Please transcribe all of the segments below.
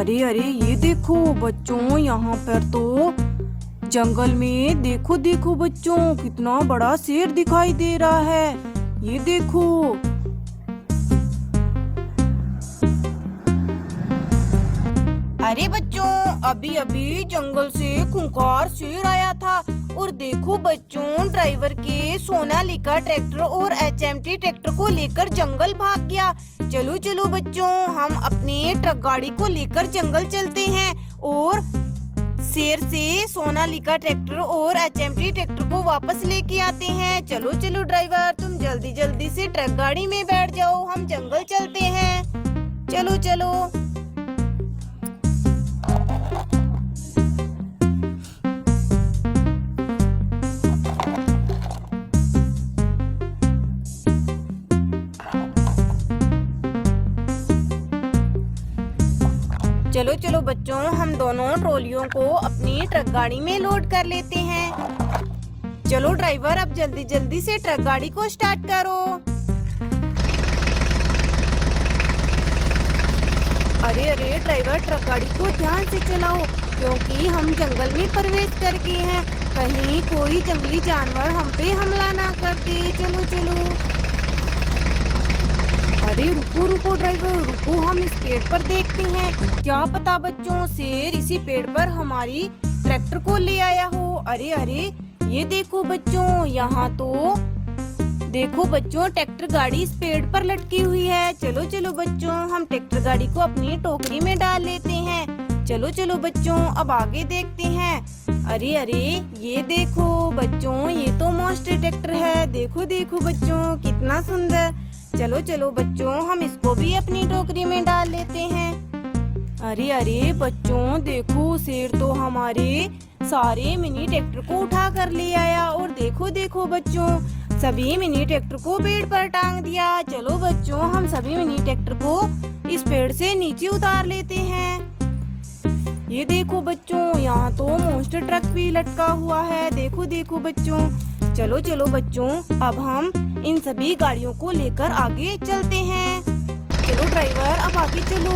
अरे अरे ये देखो बच्चों, यहाँ पर तो जंगल में देखो देखो बच्चों, कितना बड़ा शेर दिखाई दे रहा है। ये देखो। अरे बच्चों, अभी अभी जंगल से खूंखार शेर आया था। और देखो बच्चों, ड्राइवर के सोनालिका ट्रैक्टर और एचएमटी ट्रैक्टर को लेकर जंगल भाग गया। चलो चलो बच्चों, हम अपने ट्रक गाड़ी को लेकर जंगल चलते हैं और शेर से सोनालिका ट्रैक्टर और एचएमटी ट्रैक्टर को वापस लेके आते हैं। चलो चलो ड्राइवर, तुम जल्दी जल्दी से ट्रक गाड़ी में बैठ जाओ, हम जंगल चलते हैं। चलो चलो। चलो चलो बच्चों, हम दोनों ट्रॉलियों को अपनी ट्रक गाड़ी में लोड कर लेते हैं। चलो ड्राइवर, अब जल्दी जल्दी से ट्रक गाड़ी को स्टार्ट करो। अरे अरे ड्राइवर, ट्रक गाड़ी को ध्यान से चलाओ, क्योंकि हम जंगल में प्रवेश करके हैं। कहीं कोई जंगली जानवर हम पे हमला ना कर दे। चलो चलो। अरे रुको रुको ड्राइवर, रुको, हम इस पेड़ पर देखते हैं। क्या पता बच्चों, शेर इसी पेड़ पर हमारी ट्रैक्टर को ले आया हो। अरे अरे ये देखो बच्चों, यहाँ तो देखो बच्चों, ट्रैक्टर गाड़ी इस पेड़ पर लटकी हुई है। चलो चलो बच्चों, हम ट्रैक्टर गाड़ी को अपनी टोकरी में डाल लेते हैं। चलो चलो बच्चों, अब आगे देखते हैं। अरे अरे ये देखो बच्चों, ये तो मॉन्स्टर ट्रैक्टर है। देखो देखो बच्चों, कितना सुंदर। चलो चलो बच्चों, हम इसको भी अपनी टोकरी में डाल लेते हैं। अरे अरे बच्चों, देखो शेर तो हमारे सारे मिनी ट्रैक्टर को उठा कर ले आया। और देखो देखो बच्चों, सभी मिनी ट्रैक्टर को पेड़ पर टांग दिया। चलो बच्चों, हम सभी मिनी ट्रैक्टर को इस पेड़ से नीचे उतार लेते हैं। ये देखो बच्चों, यहाँ तो मॉन्स्टर ट्रक भी लटका हुआ है। देखो देखो बच्चों। चलो चलो बच्चों, अब हम इन सभी गाड़ियों को लेकर आगे चलते हैं। चलो ड्राइवर, अब आगे चलो।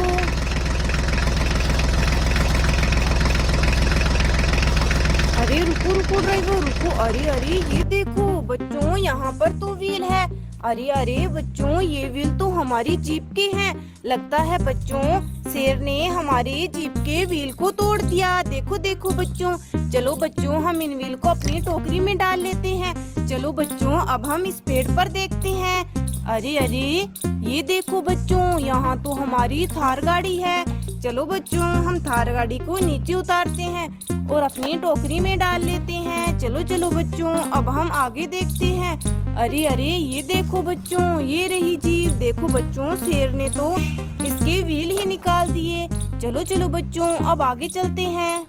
अरे रुको रुको ड्राइवर, रुको। अरे अरे ये देखो बच्चों, यहाँ पर तो व्हील है। अरे अरे बच्चों, ये व्हील तो हमारी जीप के हैं। लगता है बच्चों, शेर ने हमारी जीप के व्हील को तोड़ दिया। देखो देखो बच्चों। चलो बच्चों, हम इन व्हील को अपनी टोकरी में डाल लेते हैं। चलो बच्चों, अब हम इस पेड़ पर देखते हैं। अरे अरे ये देखो बच्चों, यहाँ तो हमारी थार गाड़ी है। चलो बच्चों, हम थार गाड़ी को नीचे उतारते हैं और अपनी टोकरी में डाल लेते हैं। चलो चलो बच्चों, अब हम आगे देखते हैं। अरे अरे ये देखो बच्चों, ये रही जीप। देखो बच्चों, शेर ने तो इसके व्हील ही निकाल दिए। चलो चलो बच्चों, अब आगे चलते हैं।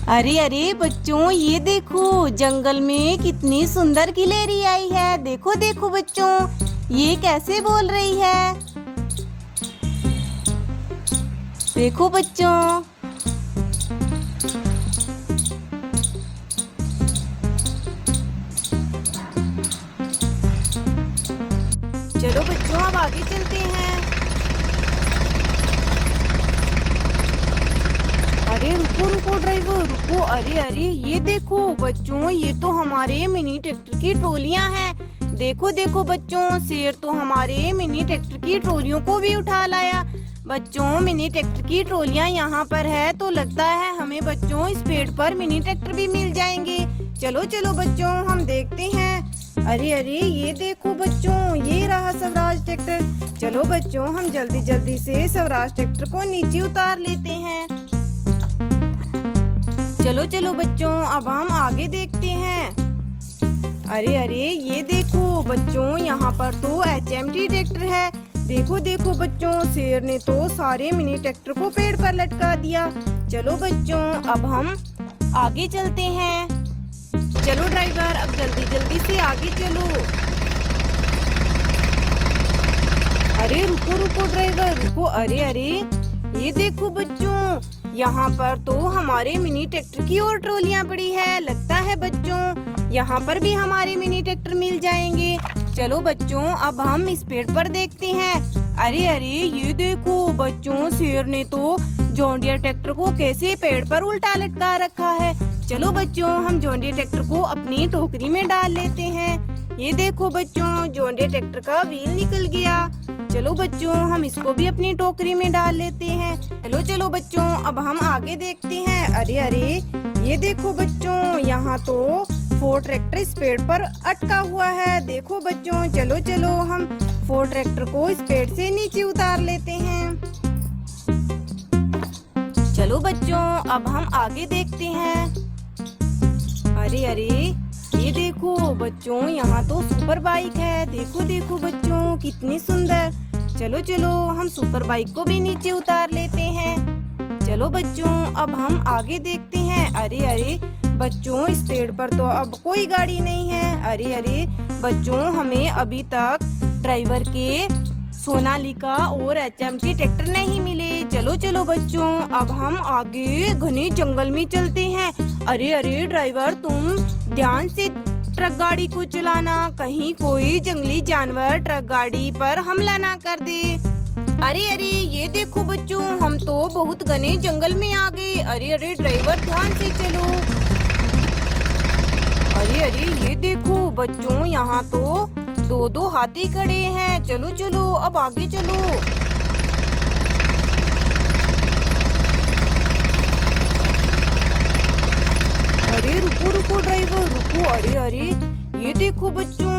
अरे अरे बच्चों, ये देखो जंगल में कितनी सुंदर गिलहरी आई है। देखो देखो बच्चों, ये कैसे बोल रही है। देखो बच्चों। चलो बच्चों, अब आगे चलते हैं। अरे रुको रुको ड्राइवर, रुको। अरे अरे ये देखो बच्चों, ये तो हमारे मिनी ट्रैक्टर की ट्रॉलियां हैं। देखो देखो बच्चों, शेर तो हमारे मिनी ट्रैक्टर की ट्रॉलियों को भी उठा लाया। बच्चों, मिनी ट्रैक्टर की ट्रॉलियां यहाँ पर है, तो लगता है हमें बच्चों इस पेड़ पर मिनी ट्रैक्टर भी मिल जाएंगे। चलो चलो बच्चों, हम देखते हैं। अरे अरे ये देखो बच्चों, ये रहा स्वराज ट्रैक्टर। चलो बच्चों, हम जल्दी जल्दी से स्वराज ट्रैक्टर को नीचे उतार लेते हैं। चलो चलो बच्चों, अब हम आगे देखते हैं। अरे अरे ये देखो बच्चों, यहाँ पर तो एचएमटी ट्रैक्टर है। देखो देखो बच्चों, शेर ने तो सारे मिनी ट्रैक्टर को पेड़ पर लटका दिया। चलो बच्चों, अब हम आगे चलते हैं। चलो ड्राइवर, अब जल्दी जल्दी से आगे चलो। अरे रुको रुको ड्राइवर, रुको। अरे अरे ये देखो बच्चों, यहाँ पर तो हमारे मिनी ट्रैक्टर की और ट्रॉलियां पड़ी है। लगता है बच्चों यहाँ पर भी हमारे मिनी ट्रैक्टर मिल जाएंगे। चलो बच्चों, अब हम इस पेड़ पर देखते हैं। अरे अरे, ये देखो बच्चों, शेर ने तो जॉन डियर ट्रैक्टर को कैसे पेड़ पर उल्टा लटका रखा है। चलो बच्चों, हम जॉन डियर ट्रैक्टर को अपनी टोकरी में डाल लेते हैं। ये देखो बच्चों, जॉन डियर ट्रैक्टर का व्हील निकल गया। चलो बच्चों, हम इसको भी अपनी टोकरी में डाल लेते हैं। चलो चलो बच्चों, अब हम आगे देखते हैं। अरे अरे, ये देखो बच्चों, यहाँ तो फोर्ड ट्रैक्टर इस पेड़ पर अटका हुआ है। देखो बच्चों, चलो चलो, हम फोर्ड ट्रैक्टर को इस पेड़ से नीचे उतार लेते हैं। चलो बच्चों, अब हम आगे देखते हैं। अरे अरे, ये देखो बच्चों, यहाँ तो सुपर बाइक है। देखो देखो बच्चों, कितनी सुंदर। चलो चलो, हम सुपर बाइक को भी नीचे उतार लेते हैं। चलो बच्चों, अब हम आगे देखते हैं। अरे अरे बच्चों, इस पेड़ पर तो अब कोई गाड़ी नहीं है। अरे अरे बच्चों, हमें अभी तक ड्राइवर के सोनालिका और HMT ट्रैक्टर नहीं मिले। चलो चलो बच्चों, अब हम आगे घने जंगल में चलते हैं। अरे अरे ड्राइवर, तुम ध्यान से ट्रक गाड़ी को चलाना, कहीं कोई जंगली जानवर ट्रक गाड़ी पर हमला ना कर दे। अरे अरे, ये देखो बच्चों, हम तो बहुत घने जंगल में आ गए। अरे अरे ड्राइवर, ध्यान से चलो। अरे अरे, ये देखो बच्चों, यहाँ तो दो दो हाथी खड़े हैं। चलो चलो, अब आगे चलो। अरे रुको रुको ड्राइवर, रुको। अरे अरे, ये देखो बच्चों,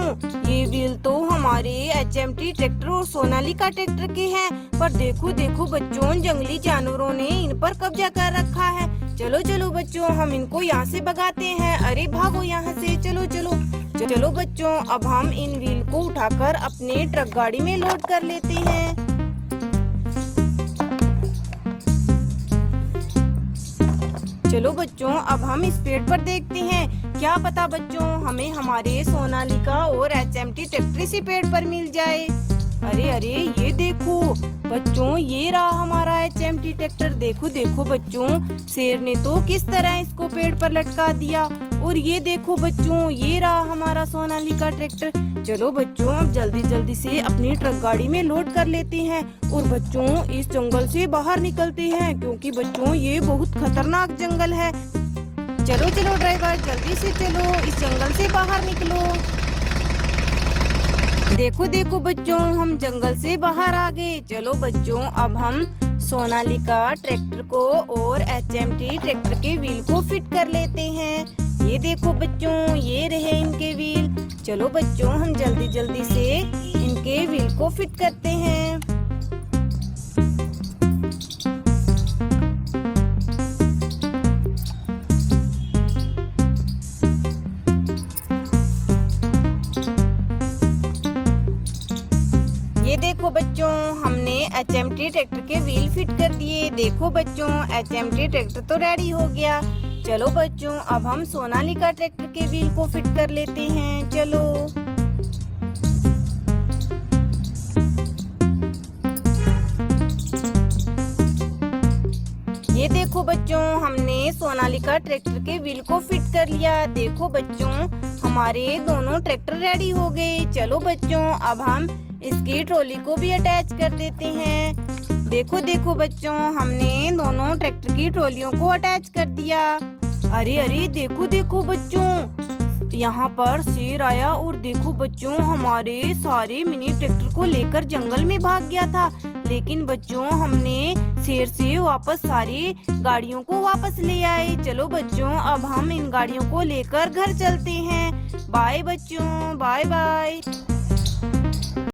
ये व्हील तो हमारे HMT ट्रैक्टर और सोनालिका ट्रैक्टर के हैं। पर देखो देखो बच्चों, जंगली जानवरों ने इन पर कब्जा कर रखा है। चलो चलो बच्चों, हम इनको यहाँ से भगाते हैं। अरे भागो यहाँ से, चलो चलो। चलो बच्चों, अब हम इन व्हील को उठाकर अपने ट्रक गाड़ी में लोड कर लेते हैं। चलो बच्चों, अब हम इस पेड़ पर देखते हैं। क्या पता बच्चों, हमें हमारे सोनालिका और HMT ट्रैक्टर इसी पेड़ पर मिल जाए। अरे अरे, ये देखो बच्चों, ये रहा हमारा HMT ट्रैक्टर। देखो देखो बच्चों, शेर ने तो किस तरह इसको पेड़ पर लटका दिया। और ये देखो बच्चों, ये रहा हमारा सोनालिका ट्रैक्टर। चलो बच्चों, अब जल्दी जल्दी से अपनी ट्रक गाड़ी में लोड कर लेते हैं और बच्चों इस जंगल से बाहर निकलते हैं, क्योंकि बच्चों ये बहुत खतरनाक जंगल है। चलो चलो ड्राइवर, जल्दी से चलो, इस जंगल से बाहर निकलो। देखो देखो बच्चों, हम जंगल से बाहर आ गए। चलो बच्चों, अब हम सोनालिका ट्रैक्टर को और HMT ट्रैक्टर के व्हील को फिट कर लेते हैं। ये देखो बच्चों, ये रहे इनके व्हील। चलो बच्चों, हम जल्दी जल्दी से इनके व्हील को फिट करते हैं। ये देखो बच्चों, हमने HMT ट्रैक्टर के व्हील फिट कर दिए। देखो बच्चों, HMT ट्रैक्टर तो रेडी हो गया। चलो बच्चों, अब हम सोनालिका ट्रैक्टर के व्हील को फिट कर लेते हैं। चलो। ये देखो बच्चों, हमने सोनालिका ट्रैक्टर के व्हील को फिट कर लिया। देखो बच्चों, हमारे दोनों ट्रैक्टर रेडी हो गए। चलो बच्चों, अब हम इसकी ट्रॉली को भी अटैच कर देते हैं। देखो देखो बच्चों, हमने दोनों ट्रैक्टर की ट्रॉलियों को अटैच कर दिया। अरे अरे, देखो देखो बच्चों, यहाँ पर शेर आया और देखो बच्चों, हमारे सारे मिनी ट्रैक्टर को लेकर जंगल में भाग गया था। लेकिन बच्चों, हमने शेर से वापस सारी गाड़ियों को वापस ले आए। चलो बच्चों, अब हम इन गाड़ियों को लेकर घर चलते हैं। बाय बच्चों, बाय बाय।